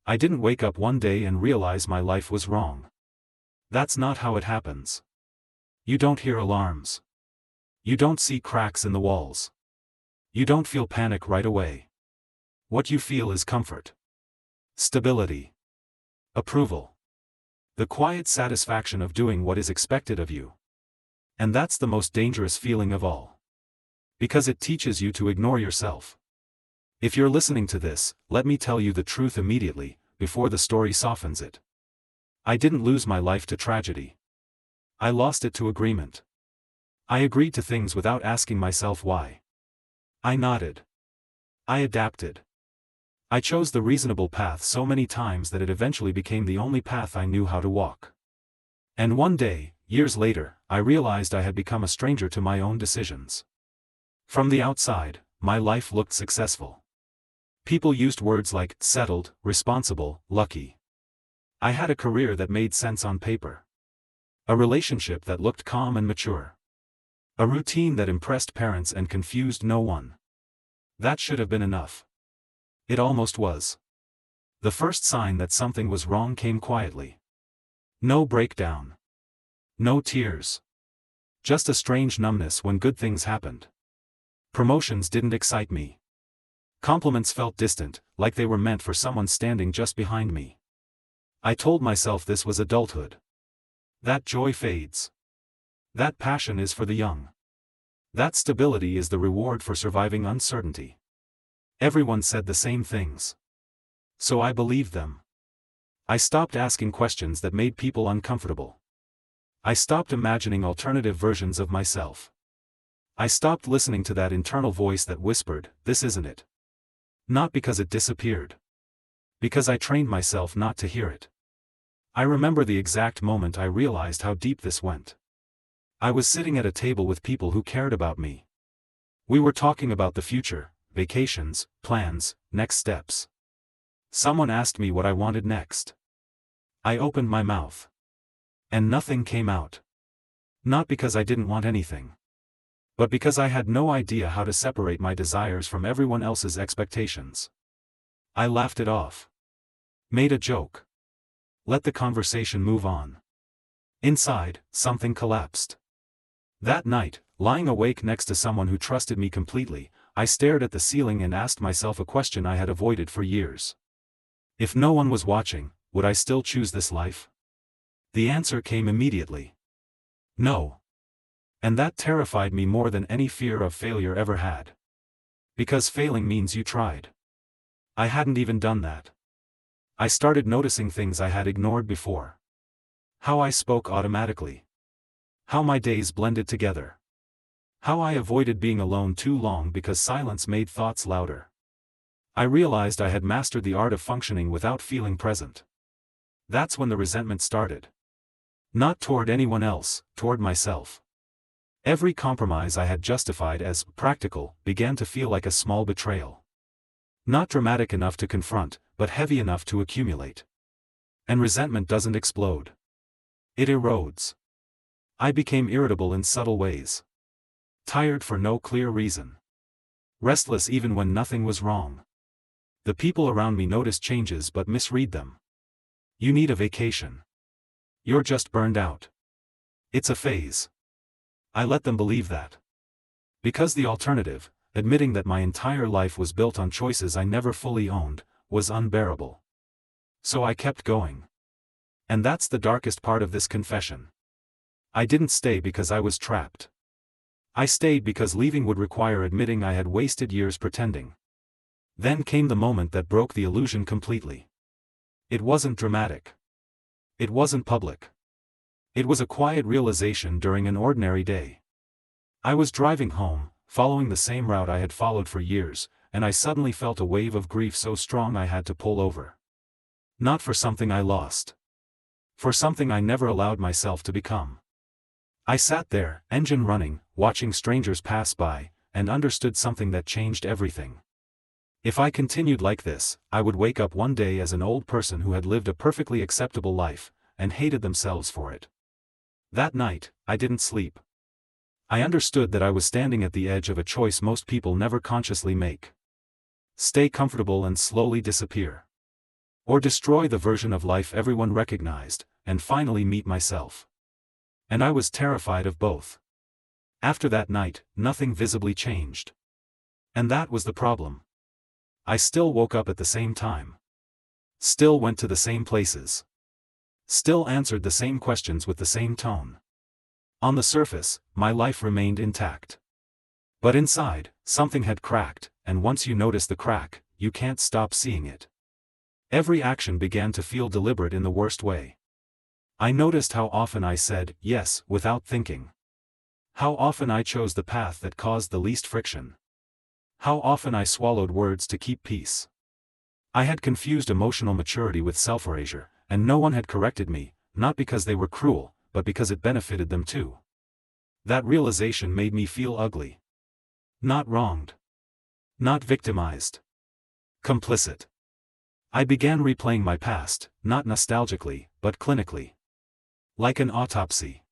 I didn't wake up one day and realize my life was wrong. That's not how it happens. You don't hear alarms. You don't see cracks in the walls. You don't feel panic right away. What you feel is comfort. Stability. Approval. The quiet satisfaction of doing what is expected of you. And that's the most dangerous feeling of all. Because it teaches you to ignore yourself. If you're listening to this, let me tell you the truth immediately, before the story softens it. I didn't lose my life to tragedy. I lost it to agreement. I agreed to things without asking myself why. I nodded. I adapted. I chose the reasonable path so many times that it eventually became the only path I knew how to walk. And one day, years later, I realized I had become a stranger to my own decisions. From the outside, my life looked successful. People used words like settled, responsible, lucky. I had a career that made sense on paper. A relationship that looked calm and mature. A routine that impressed parents and confused no one. That should have been enough. It almost was. The first sign that something was wrong came quietly. No breakdown. No tears. Just a strange numbness when good things happened. Promotions didn't excite me. Compliments felt distant, like they were meant for someone standing just behind me. I told myself this was adulthood. That joy fades. That passion is for the young. That stability is the reward for surviving uncertainty. Everyone said the same things. So I believed them. I stopped asking questions that made people uncomfortable. I stopped imagining alternative versions of myself. I stopped listening to that internal voice that whispered, "This isn't it." Not because it disappeared. Because I trained myself not to hear it. I remember the exact moment I realized how deep this went. I was sitting at a table with people who cared about me. We were talking about the future, vacations, plans, next steps. Someone asked me what I wanted next. I opened my mouth. And nothing came out. Not because I didn't want anything. But because I had no idea how to separate my desires from everyone else's expectations. I laughed it off. Made a joke. Let the conversation move on. Inside, something collapsed. That night, lying awake next to someone who trusted me completely, I stared at the ceiling and asked myself a question I had avoided for years. If no one was watching, would I still choose this life? The answer came immediately. No. And that terrified me more than any fear of failure ever had. Because failing means you tried. I hadn't even done that. I started noticing things I had ignored before. How I spoke automatically. How my days blended together. How I avoided being alone too long because silence made thoughts louder. I realized I had mastered the art of functioning without feeling present. That's when the resentment started. Not toward anyone else, toward myself. Every compromise I had justified as practical began to feel like a small betrayal. Not dramatic enough to confront, but heavy enough to accumulate. And resentment doesn't explode. It erodes. I became irritable in subtle ways. Tired for no clear reason. Restless even when nothing was wrong. The people around me noticed changes but misread them. You need a vacation. You're just burned out. It's a phase. I let them believe that. Because the alternative, admitting that my entire life was built on choices I never fully owned, was unbearable. So I kept going. And that's the darkest part of this confession. I didn't stay because I was trapped. I stayed because leaving would require admitting I had wasted years pretending. Then came the moment that broke the illusion completely. It wasn't dramatic. It wasn't public. It was a quiet realization during an ordinary day. I was driving home, following the same route I had followed for years, and I suddenly felt a wave of grief so strong I had to pull over. Not for something I lost. For something I never allowed myself to become. I sat there, engine running, watching strangers pass by, and understood something that changed everything. If I continued like this, I would wake up one day as an old person who had lived a perfectly acceptable life, and hated themselves for it. That night, I didn't sleep. I understood that I was standing at the edge of a choice most people never consciously make. Stay comfortable and slowly disappear. Or destroy the version of life everyone recognized, and finally meet myself. And I was terrified of both. After that night, nothing visibly changed. And that was the problem. I still woke up at the same time. Still went to the same places. Still answered the same questions with the same tone. On the surface, my life remained intact. But inside, something had cracked, and once you notice the crack, you can't stop seeing it. Every action began to feel deliberate in the worst way. I noticed how often I said yes without thinking. How often I chose the path that caused the least friction. How often I swallowed words to keep peace. I had confused emotional maturity with self-erasure, and no one had corrected me, not because they were cruel, but because it benefited them too. That realization made me feel ugly. Not wronged. Not victimized. Complicit. I began replaying my past, not nostalgically, but clinically. Like an autopsy.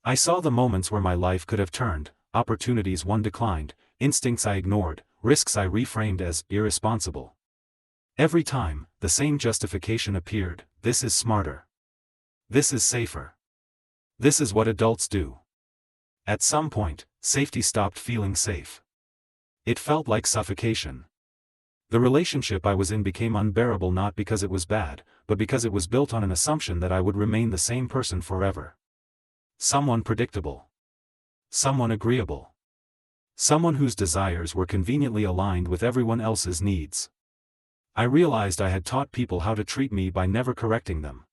I saw the moments where my life could have turned, opportunities one declined, instincts I ignored, risks I reframed as irresponsible. Every time, the same justification appeared: this is smarter. This is safer. This is what adults do. At some point, safety stopped feeling safe. It felt like suffocation. The relationship I was in became unbearable not because it was bad, but because it was built on an assumption that I would remain the same person forever. Someone predictable. Someone agreeable. Someone whose desires were conveniently aligned with everyone else's needs. I realized I had taught people how to treat me by never correcting them.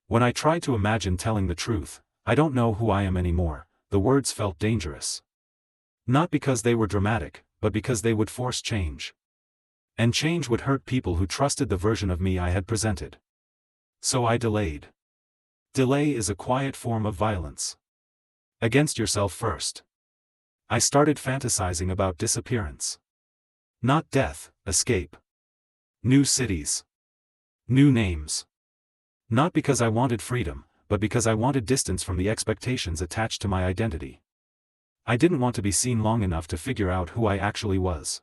When I tried to imagine telling the truth, "I don't know who I am anymore," the words felt dangerous. Not because they were dramatic, but because they would force change. And change would hurt people who trusted the version of me I had presented. So I delayed. Delay is a quiet form of violence. Against yourself first. I started fantasizing about disappearance. Not death, escape. New cities. New names. Not because I wanted freedom, but because I wanted distance from the expectations attached to my identity. I didn't want to be seen long enough to figure out who I actually was.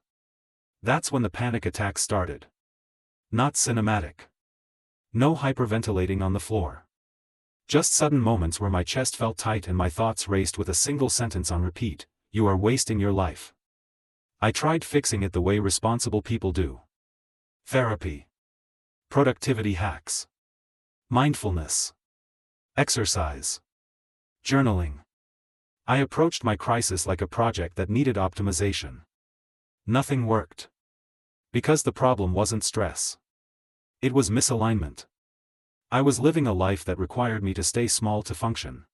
That's when the panic attack started. Not cinematic. No hyperventilating on the floor. Just sudden moments where my chest felt tight and my thoughts raced with a single sentence on repeat: "You are wasting your life." I tried fixing it the way responsible people do. Therapy. Productivity hacks. Mindfulness. Exercise. Journaling. I approached my crisis like a project that needed optimization. Nothing worked. Because the problem wasn't stress. It was misalignment. I was living a life that required me to stay small to function.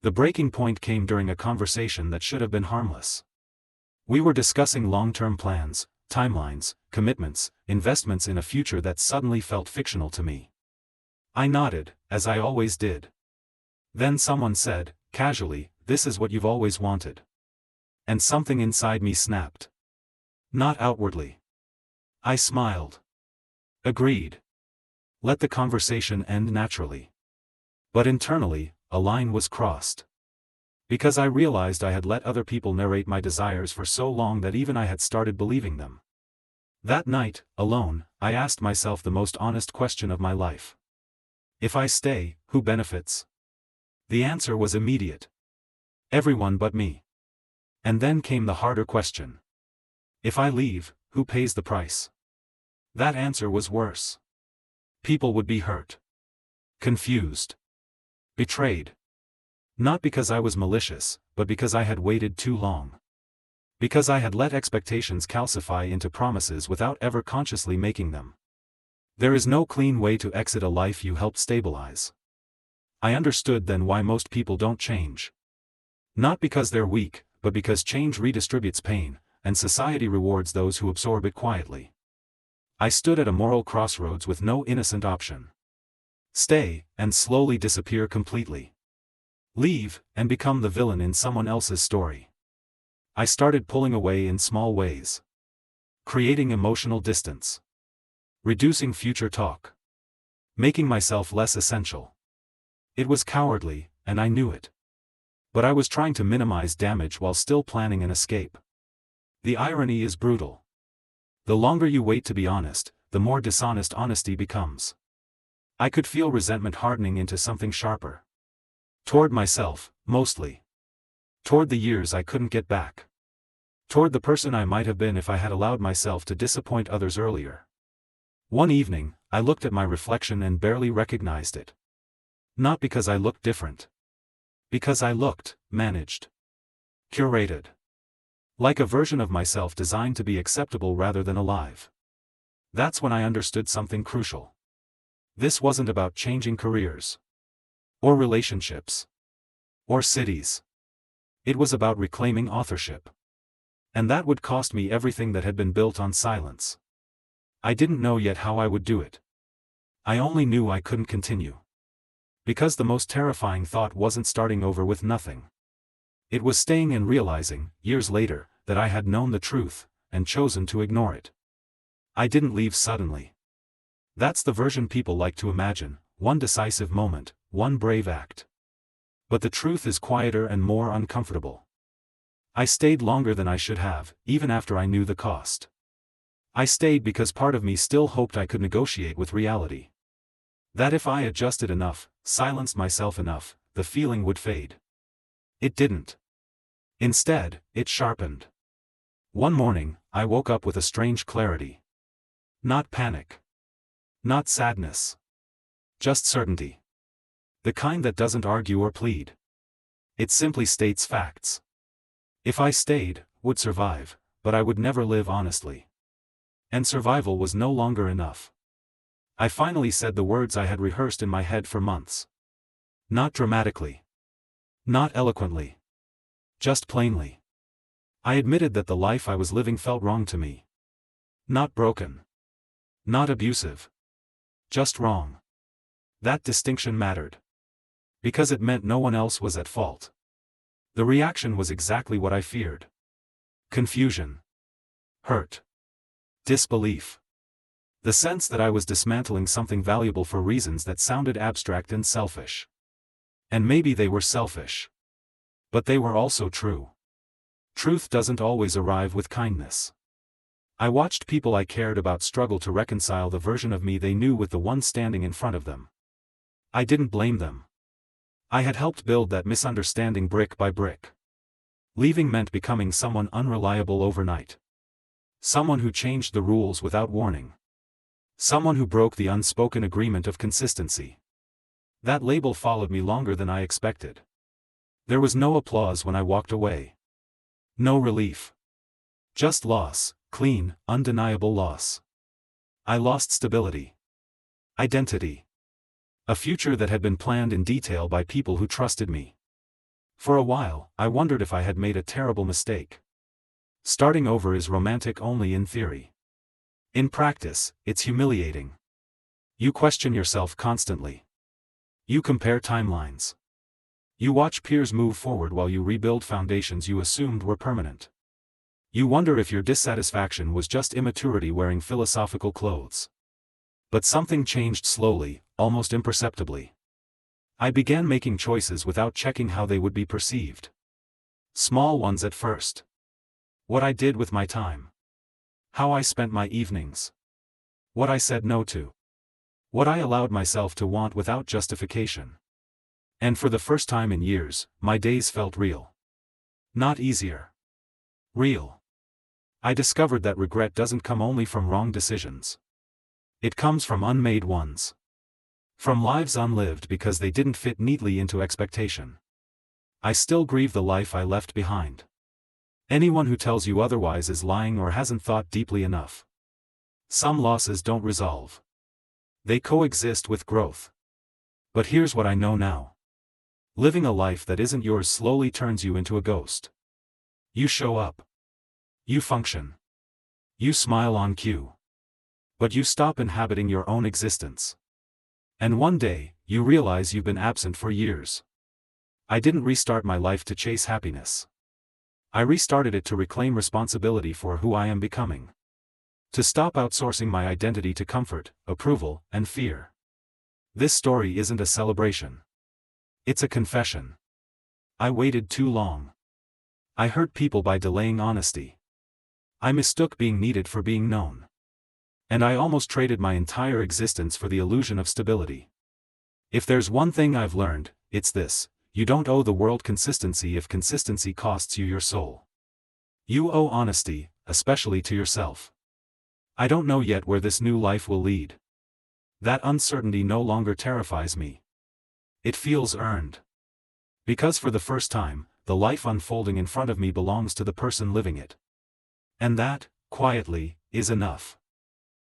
The breaking point came during a conversation that should have been harmless. We were discussing long-term plans, timelines, commitments, investments in a future that suddenly felt fictional to me. I nodded, as I always did. Then someone said, casually, "This is what you've always wanted." And something inside me snapped. Not outwardly. I smiled. Agreed. Let the conversation end naturally. But internally, a line was crossed. Because I realized I had let other people narrate my desires for so long that even I had started believing them. That night, alone, I asked myself the most honest question of my life. If I stay, who benefits? The answer was immediate. Everyone but me. And then came the harder question. If I leave, who pays the price? That answer was worse. People would be hurt. Confused. Betrayed. Not because I was malicious, but because I had waited too long. Because I had let expectations calcify into promises without ever consciously making them. There is no clean way to exit a life you helped stabilize. I understood then why most people don't change. Not because they're weak, but because change redistributes pain, and society rewards those who absorb it quietly. I stood at a moral crossroads with no innocent option. Stay, and slowly disappear completely. Leave, and become the villain in someone else's story. I started pulling away in small ways. Creating emotional distance. Reducing future talk. Making myself less essential. It was cowardly, and I knew it. But I was trying to minimize damage while still planning an escape. The irony is brutal. The longer you wait to be honest, the more dishonest honesty becomes. I could feel resentment hardening into something sharper. Toward myself, mostly. Toward the years I couldn't get back. Toward the person I might have been if I had allowed myself to disappoint others earlier. One evening, I looked at my reflection and barely recognized it. Not because I looked different. Because I looked, managed. Curated. Like a version of myself designed to be acceptable rather than alive. That's when I understood something crucial. This wasn't about changing careers. Or relationships. Or cities. It was about reclaiming authorship. And that would cost me everything that had been built on silence. I didn't know yet how I would do it. I only knew I couldn't continue. Because the most terrifying thought wasn't starting over with nothing. It was staying and realizing, years later, that I had known the truth, and chosen to ignore it. I didn't leave suddenly. That's the version people like to imagine, one decisive moment, one brave act. But the truth is quieter and more uncomfortable. I stayed longer than I should have, even after I knew the cost. I stayed because part of me still hoped I could negotiate with reality. That if I adjusted enough, silenced myself enough, the feeling would fade. It didn't. Instead, it sharpened. One morning, I woke up with a strange clarity. Not panic. Not sadness. Just certainty. The kind that doesn't argue or plead. It simply states facts. If I stayed, would survive, but I would never live honestly. And survival was no longer enough. I finally said the words I had rehearsed in my head for months. Not dramatically. Not eloquently. Just plainly. I admitted that the life I was living felt wrong to me. Not broken. Not abusive. Just wrong. That distinction mattered. Because it meant no one else was at fault. The reaction was exactly what I feared. Confusion. Hurt. Disbelief. The sense that I was dismantling something valuable for reasons that sounded abstract and selfish. And maybe they were selfish. But they were also true. Truth doesn't always arrive with kindness. I watched people I cared about struggle to reconcile the version of me they knew with the one standing in front of them. I didn't blame them. I had helped build that misunderstanding brick by brick. Leaving meant becoming someone unreliable overnight. Someone who changed the rules without warning. Someone who broke the unspoken agreement of consistency. That label followed me longer than I expected. There was no applause when I walked away. No relief. Just loss, clean, undeniable loss. I lost stability. Identity. A future that had been planned in detail by people who trusted me. For a while, I wondered if I had made a terrible mistake. Starting over is romantic only in theory. In practice, it's humiliating. You question yourself constantly. You compare timelines. You watch peers move forward while you rebuild foundations you assumed were permanent. You wonder if your dissatisfaction was just immaturity wearing philosophical clothes. But something changed slowly, almost imperceptibly. I began making choices without checking how they would be perceived. Small ones at first. What I did with my time. How I spent my evenings. What I said no to. What I allowed myself to want without justification. And for the first time in years, my days felt real. Not easier. Real. I discovered that regret doesn't come only from wrong decisions. It comes from unmade ones. From lives unlived because they didn't fit neatly into expectation. I still grieve the life I left behind. Anyone who tells you otherwise is lying or hasn't thought deeply enough. Some losses don't resolve. They coexist with growth. But here's what I know now. Living a life that isn't yours slowly turns you into a ghost. You show up. You function. You smile on cue. But you stop inhabiting your own existence. And one day, you realize you've been absent for years. I didn't restart my life to chase happiness. I restarted it to reclaim responsibility for who I am becoming. To stop outsourcing my identity to comfort, approval, and fear. This story isn't a celebration. It's a confession. I waited too long. I hurt people by delaying honesty. I mistook being needed for being known. And I almost traded my entire existence for the illusion of stability. If there's one thing I've learned, it's this: you don't owe the world consistency if consistency costs you your soul. You owe honesty, especially to yourself. I don't know yet where this new life will lead. That uncertainty no longer terrifies me. It feels earned. Because for the first time, the life unfolding in front of me belongs to the person living it. And that, quietly, is enough.